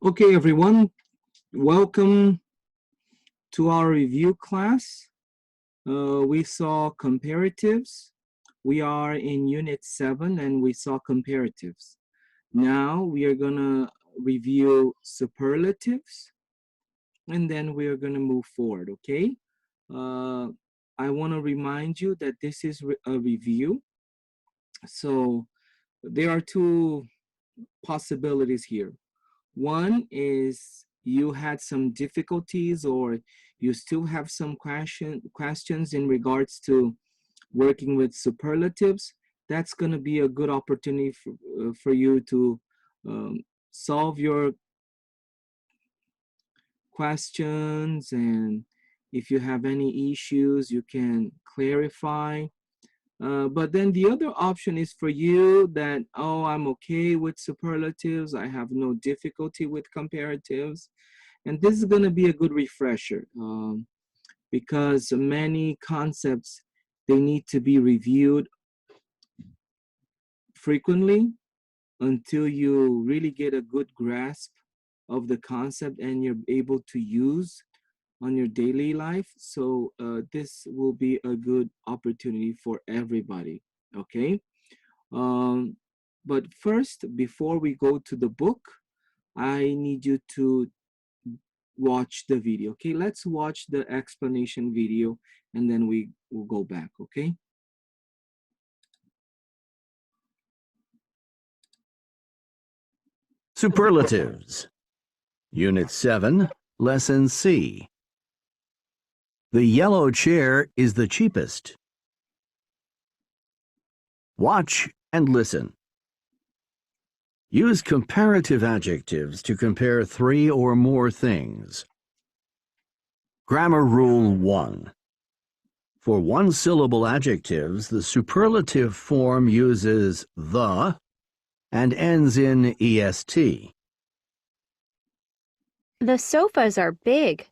Okay, everyone, welcome to our review class. We saw comparatives. We are in Unit 7 and we saw comparatives. Now we are gonna review superlatives and then we are gonna move forward, okay? I wanna remind you that this is a review. So there are two possibilities here. One is you had some difficulties or you still have some questions in regards to working with superlatives. That's going to be a good opportunity for you to solve your questions, and if you have any issues, you can clarify. But then the other option is for you that, oh, I'm okay with superlatives. I have no difficulty with comparatives. And this is going to be a good refresher because many concepts, they need to be reviewed frequently until you really get a good grasp of the concept and you're able to use on your daily life. So this will be a good opportunity for everybody, okay? But first, before we go to the book, I need you to watch the video, okay? Let's watch the explanation video and then we will go back, okay? Superlatives. Unit 7, Lesson C. The yellow chair is the cheapest. Watch and listen. Use comparative adjectives to compare three or more things. Grammar Rule 1. For one-syllable adjectives, the superlative form uses the and ends in est. The sofas are big.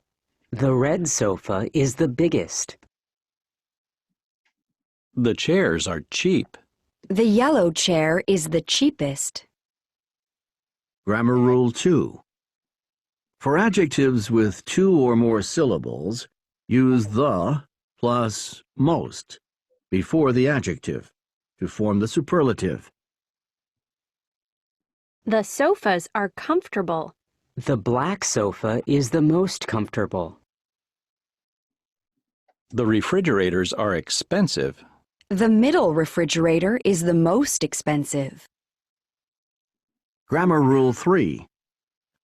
The red sofa is the biggest. The chairs are cheap. The yellow chair is the cheapest. Grammar Rule 2. For adjectives with two or more syllables, use the plus most before the adjective to form the superlative. The sofas are comfortable. The black sofa is the most comfortable. The refrigerators are expensive. The middle refrigerator is the most expensive. Grammar Rule 3.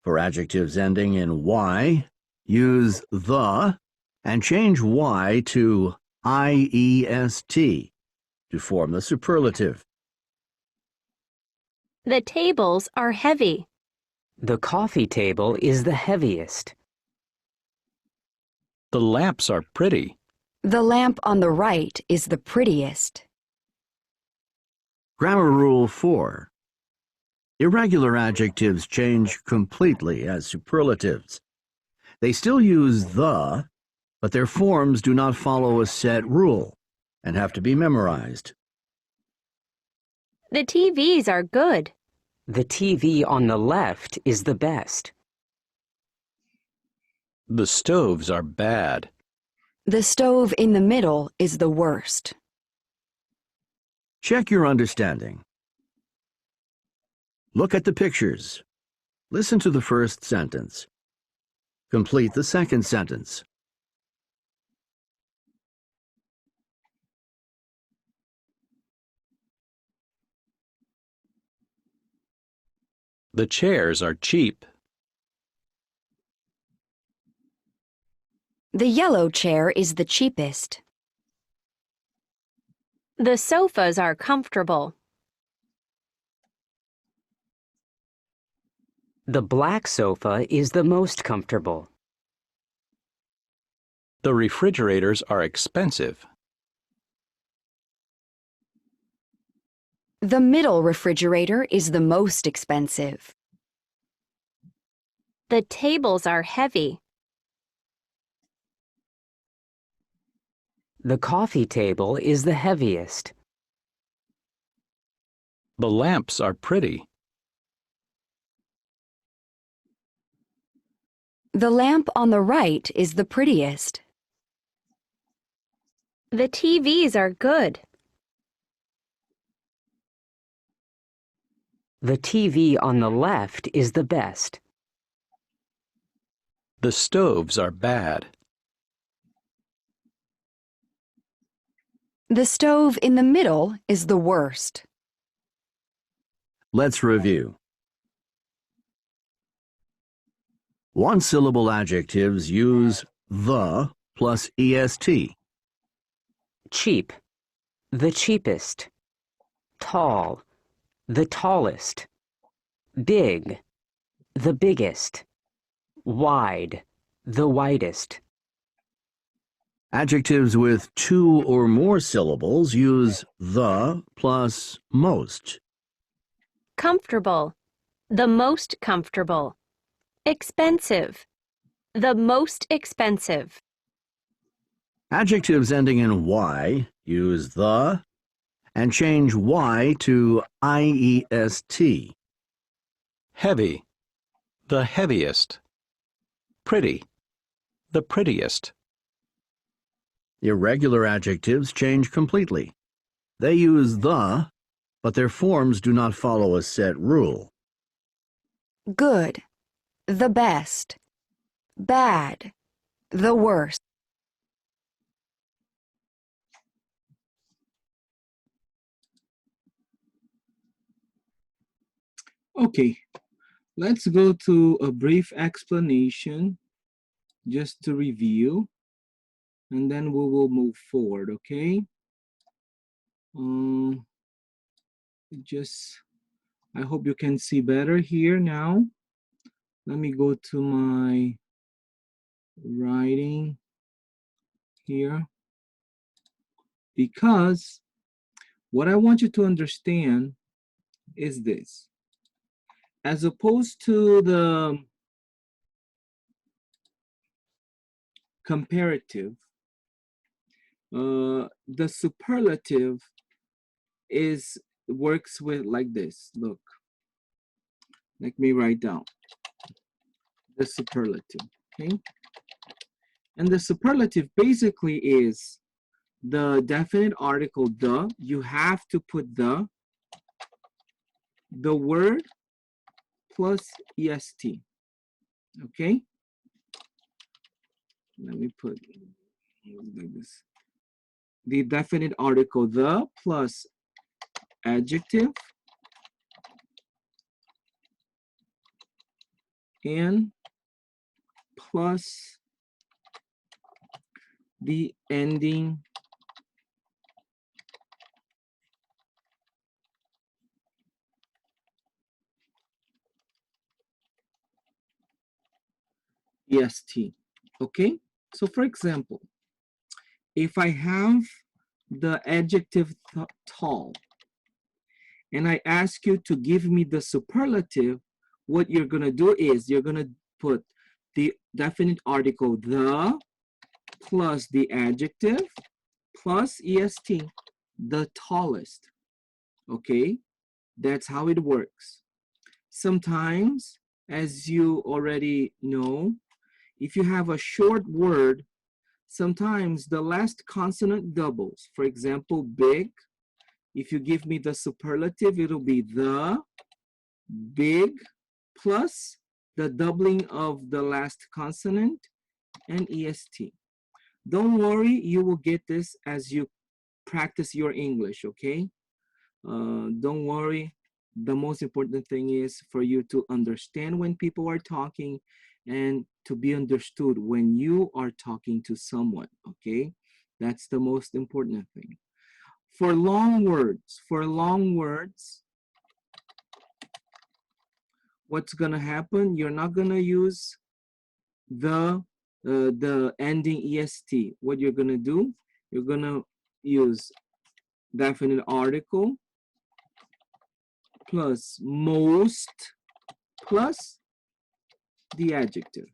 For adjectives ending in y, use the and change y to iest to form the superlative. The tables are heavy. The coffee table is the heaviest. The lamps are pretty. The lamp on the right is the prettiest. Grammar Rule 4. Irregular adjectives change completely as superlatives. They still use the, but their forms do not follow a set rule and have to be memorized. The TVs are good. The TV on the left is the best. The stoves are bad. The stove in the middle is the worst. Check your understanding. Look at the pictures. Listen to the first sentence. Complete the second sentence. The chairs are cheap. The yellow chair is the cheapest. The sofas are comfortable. The black sofa is the most comfortable. The refrigerators are expensive. The middle refrigerator is the most expensive. The tables are heavy. The coffee table is the heaviest. The lamps are pretty. The lamp on the right is the prettiest. The TVs are good. The TV on the left is the best. The stoves are bad. The stove in the middle is the worst. Let's review. One-syllable adjectives use the plus est. Cheap. The cheapest. Tall. The tallest. Big. The biggest. Wide. The widest. Adjectives with two or more syllables use the plus most. Comfortable. The most comfortable. Expensive. The most expensive. Adjectives ending in y use the and change y to iest. Heavy. The heaviest. Pretty. The prettiest. Irregular adjectives change completely. They use the, but their forms do not follow a set rule. Good. The best. Bad. The worst. Okay, let's go to a brief explanation just to review, and then we will move forward, okay? I hope you can see better here now. Let me go to my writing here, because what I want you to understand is this. As opposed to the comparative, the superlative works with like this. Look, let me write down the superlative, okay? And the superlative basically is the definite article the. You have to put the word plus est, okay? Let me put like this. The definite article the plus adjective and plus the ending est, okay? So for example, if I have the adjective tall and I ask you to give me the superlative, what you're gonna do is you're gonna put the definite article the plus the adjective plus est, the tallest, okay? That's how it works. Sometimes, as you already know, if you have a short word, sometimes the last consonant doubles. For example, big, if you give me the superlative, it'll be the big plus the doubling of the last consonant and est. Don't worry, you will get this as you practice your English, okay? Don't worry. The most important thing is for you to understand when people are talking and to be understood when you are talking to someone, okay? That's the most important thing. For long words, what's gonna happen? You're not gonna use the ending est. What you're gonna do, you're gonna use definite article plus most plus the adjective.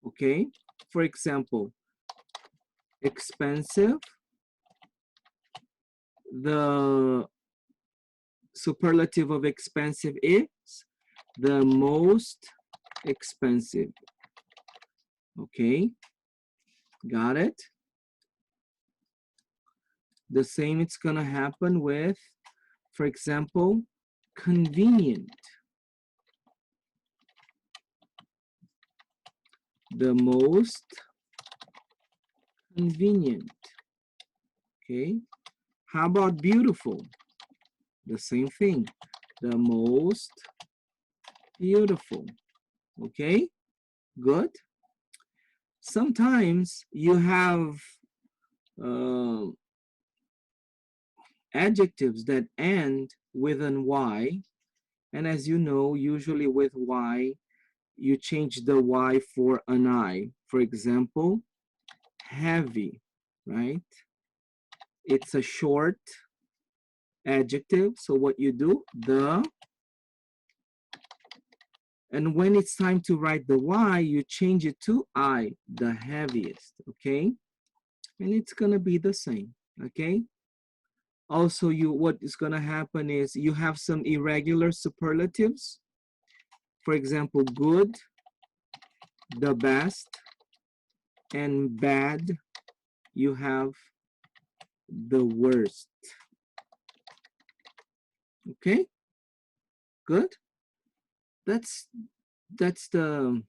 Okay, for example, expensive, the superlative of expensive is The most expensive. Okay, got it? The same it's gonna happen with, for example, convenient. The most convenient. Okay, how about beautiful? The same thing. The most beautiful. Okay, good. Sometimes you have adjectives that end with an Y, and as you know, usually with Y, you change the Y for an I. For example, heavy, right? It's a short adjective, so what you do, the, and when it's time to write the Y, you change it to I, the heaviest, okay? And it's gonna be the same, okay? Also, what is gonna happen is you have some irregular superlatives. For example, good, the best, and bad, you have the worst. Okay, good. That's the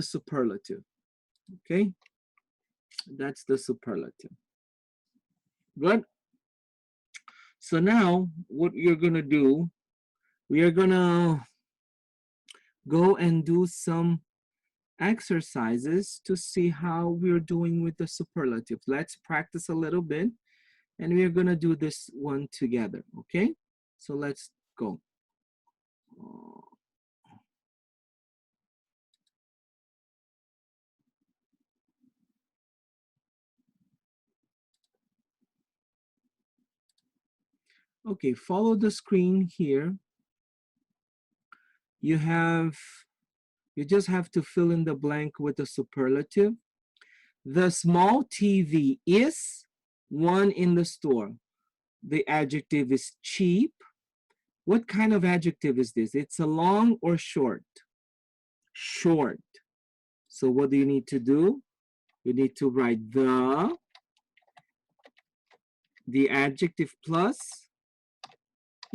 superlative. Okay, that's the superlative. Good. So now what you're gonna do, we are gonna go and do some exercises to see how we're doing with the superlatives. Let's practice a little bit, and we're gonna do this one together, okay? So let's go. Okay, follow the screen here. You just have to fill in the blank with the superlative. The small TV is one in the store. The adjective is cheap. What kind of adjective is this? It's a long or short? Short. So what do you need to do? You need to write the adjective plus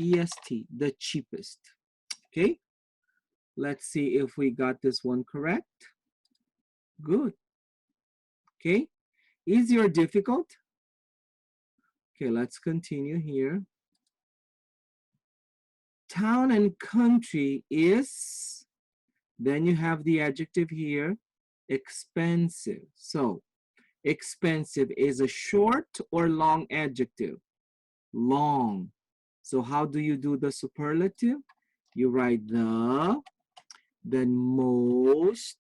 est, the cheapest. Okay, let's see if we got this one correct. Good. Okay, easy or difficult? Okay, let's continue here. Town and country is, then you have the adjective here, expensive. So expensive is a short or long adjective? Long. So how do you do the superlative? You write the, then most,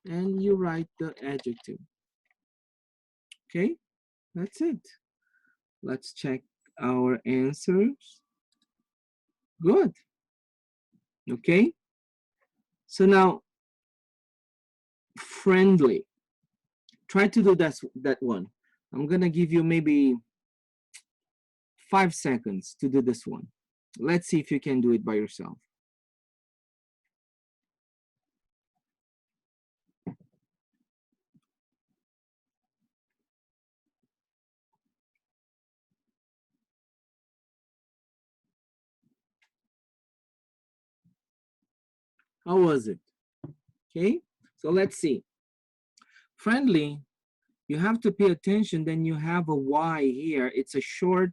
and you write the adjective. Okay, that's it. Let's check our answers. Good. Okay, so now friendly. Try to do that one. I'm gonna give you maybe 5 seconds to do this one. Let's see if you can do it by yourself. How was it? Okay, so let's see. Friendly, you have to pay attention, then you have a Y here. It's a short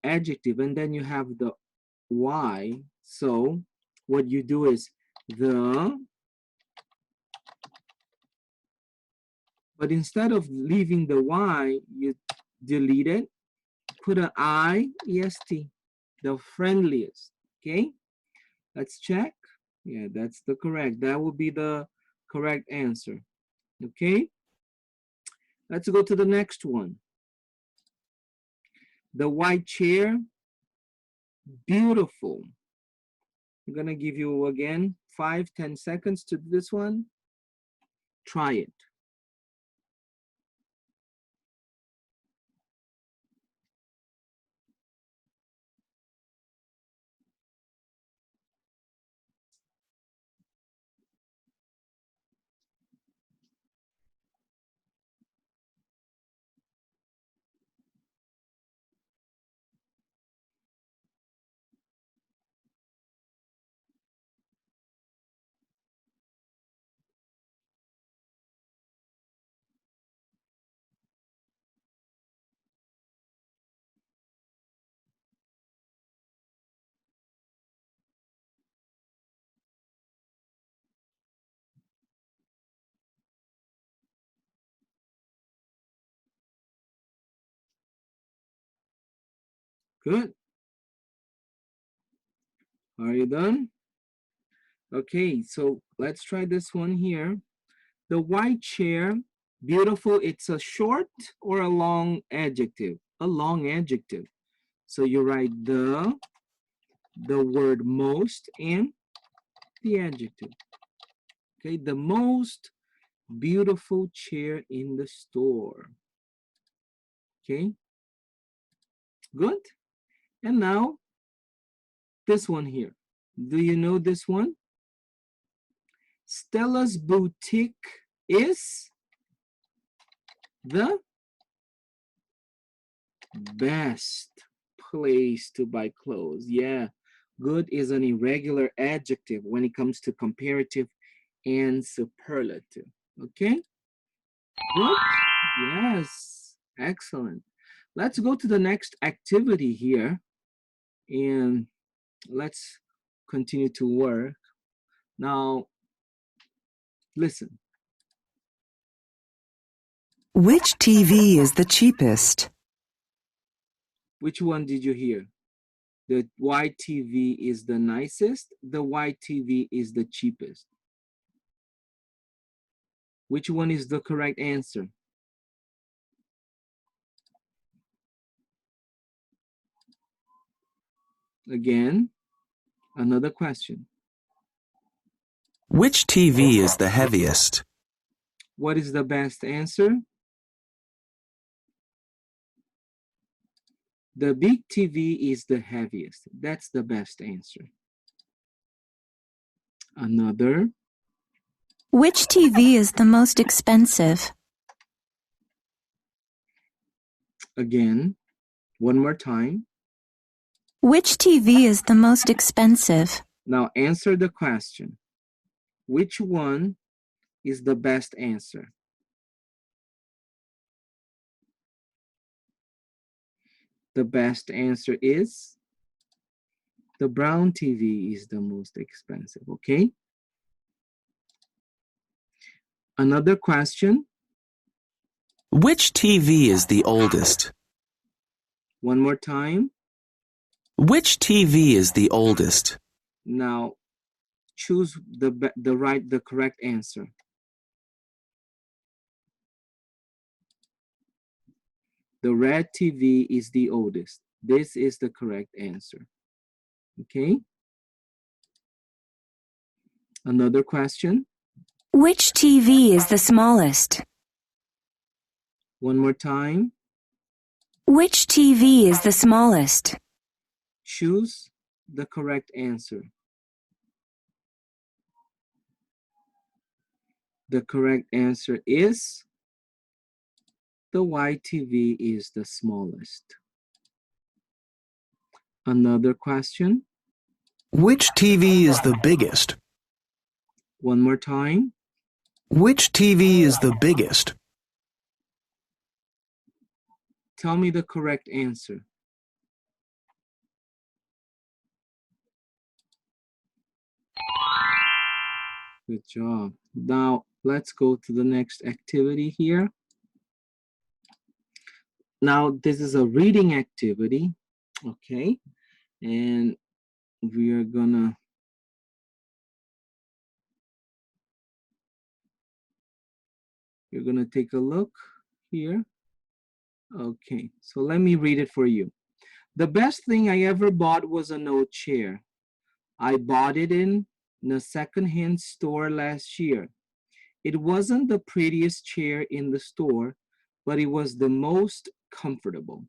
adjective, and then you have the Y. So what you do is the, but instead of leaving the Y, you delete it, put an I-E-S-T, the friendliest. Okay, let's check. Yeah, that's the correct. That would be the correct answer. Okay, let's go to the next one. The white chair, beautiful. I'm gonna give you again 5-10 seconds to do this one. Try it. Good. Are you done? Okay, so let's try this one here. The white chair, beautiful, it's a short or a long adjective? A long adjective. So you write the word most, and the adjective. Okay, the most beautiful chair in the store. Okay, good. And now this one here. Do you know this one? Stella's boutique is the best place to buy clothes. Yeah, good is an irregular adjective when it comes to comparative and superlative. Okay, good. Yes, excellent. Let's go to the next activity here, and let's continue to work. Now, listen. Which TV is the cheapest? Which one did you hear? The white TV is the nicest. The white TV is the cheapest. Which one is the correct answer? Again, another question. Which TV is the heaviest? What is the best answer? The big TV is the heaviest. That's the best answer. Another. Which TV is the most expensive? Again, one more time. Which TV is the most expensive? Now answer the question. Which one is the best answer? The best answer is the brown TV is the most expensive, okay? Another question. Which TV is the oldest? One more time. Which TV is the oldest? Now choose the correct answer. The red TV is the oldest. This is the correct answer. Okay. Another question. Which TV is the smallest? One more time. Which TV is the smallest? Choose the correct answer. The correct answer is the white TV is the smallest. Another question. Which TV is the biggest? One more time. Which TV is the biggest? Tell me the correct answer. Good job. Now let's go to the next activity here. Now this is a reading activity, okay? And you're gonna take a look here. Okay, so let me read it for you. The best thing I ever bought was an old chair. I bought it in a secondhand store last year. It wasn't the prettiest chair in the store, but it was the most comfortable.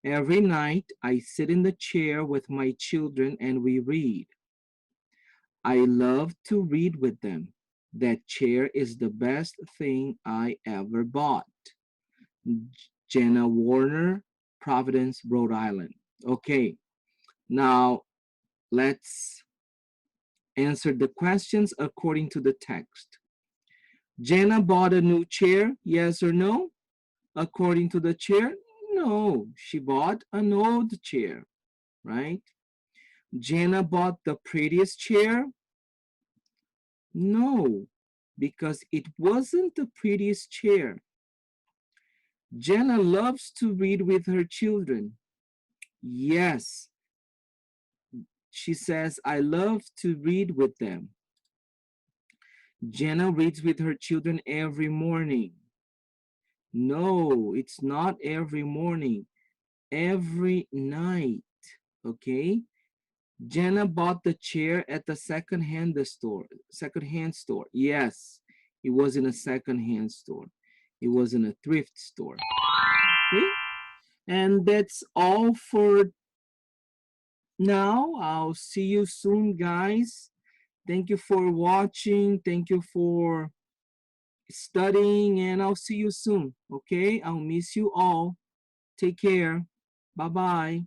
Every night I sit in the chair with my children and we read. I love to read with them. That chair is the best thing I ever bought. Jenna Warner, Providence, Rhode Island. Okay, now let's answer the questions according to the text. Jenna bought a new chair, yes or no? According to the chair, no, she bought an old chair, right? Jenna bought the prettiest chair? No, because it wasn't the prettiest chair. Jenna loves to read with her children. Yes. She says, I love to read with them. Jenna reads with her children every morning. No, it's not every morning. Every night. Okay? Jenna bought the chair at the second-hand store. Yes, it was in a second-hand store. It was in a thrift store. Okay? And that's all for now. I'll see you soon, guys. Thank you for watching. Thank you for studying, and I'll see you soon. Okay? I'll miss you all. Take care. Bye-bye.